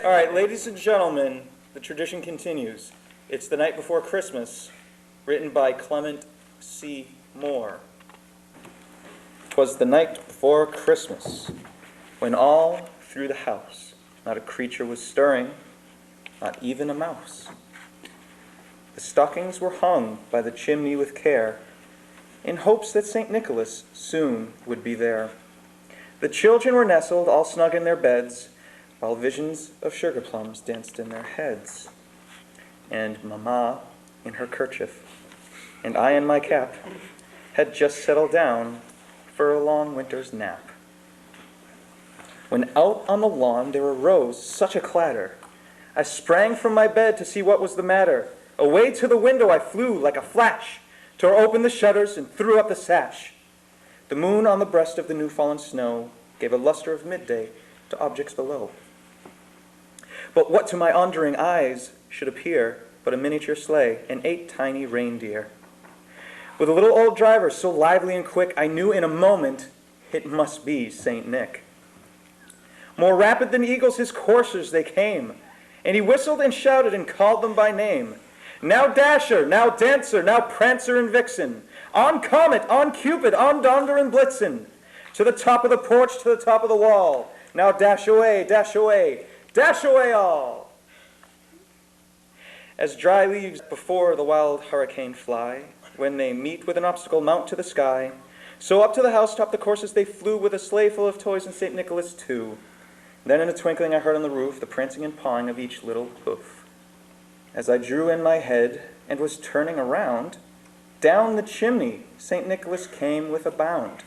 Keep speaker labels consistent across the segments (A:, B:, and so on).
A: All right, ladies and gentlemen, the tradition continues. It's the Night Before Christmas, written by Clement C. Moore. 'Twas the night before Christmas, when all through the house not a creature was stirring, not even a mouse. The stockings were hung by the chimney with care, in hopes that St. Nicholas soon would be there. The children were nestled all snug in their beds, while visions of sugar plums danced in their heads. And Mamma, in her kerchief, and I in my cap, had just settled down for a long winter's nap. When out on the lawn there arose such a clatter, I sprang from my bed to see what was the matter. Away to the window I flew like a flash, tore open the shutters and threw up the sash. The moon on the breast of the new-fallen snow gave a luster of midday to objects below. But what to my wondering eyes should appear but a miniature sleigh and 8 tiny reindeer. With a little old driver so lively and quick, I knew in a moment it must be St. Nick. More rapid than eagles his coursers they came, and he whistled and shouted and called them by name. Now Dasher, now Dancer, now Prancer and Vixen, on Comet, on Cupid, on Donder and Blitzen, to the top of the porch, to the top of the wall. Now dash away, dash away, dash away all. As dry leaves before the wild hurricane fly, when they meet with an obstacle mount to the sky, so up to the housetop the coursers they flew, with a sleigh full of toys and St. Nicholas too. Then in a twinkling I heard on the roof the prancing and pawing of each little hoof. As I drew in my head and was turning around, down the chimney St. Nicholas came with a bound.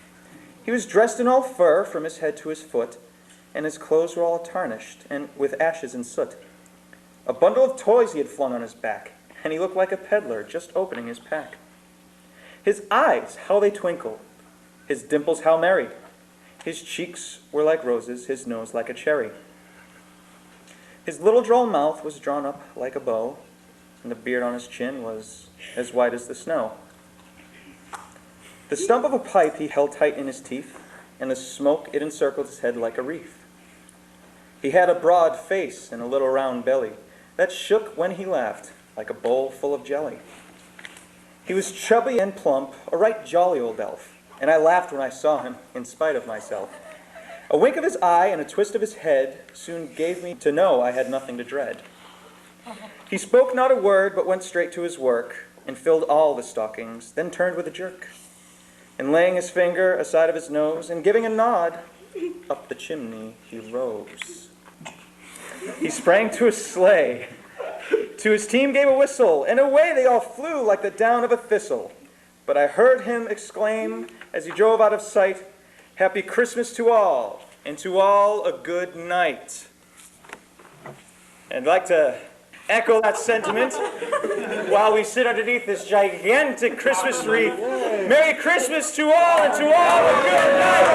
A: He was dressed in all fur from his head to his foot, and his clothes were all tarnished and with ashes and soot. A bundle of toys he had flung on his back, and he looked like a peddler just opening his pack. His eyes, how they twinkled, his dimples how merry. His cheeks were like roses, his nose like a cherry. His little droll mouth was drawn up like a bow, and the beard on his chin was as white as the snow. The stump of a pipe he held tight in his teeth, and the smoke it encircled his head like a wreath. He had a broad face and a little round belly that shook when he laughed like a bowl full of jelly. He was chubby and plump, a right jolly old elf, and I laughed when I saw him in spite of myself. A wink of his eye and a twist of his head soon gave me to know I had nothing to dread. He spoke not a word, but went straight to his work, and filled all the stockings, then turned with a jerk. And laying his finger aside of his nose, and giving a nod, up the chimney he rose. He sprang to his sleigh, to his team gave a whistle, and away they all flew like the down of a thistle. But I heard him exclaim, as he drove out of sight, "Happy Christmas to all, and to all a good night." And I'd like to echo that sentiment while we sit underneath this gigantic Christmas wreath. Merry Christmas to all, and to all a good night.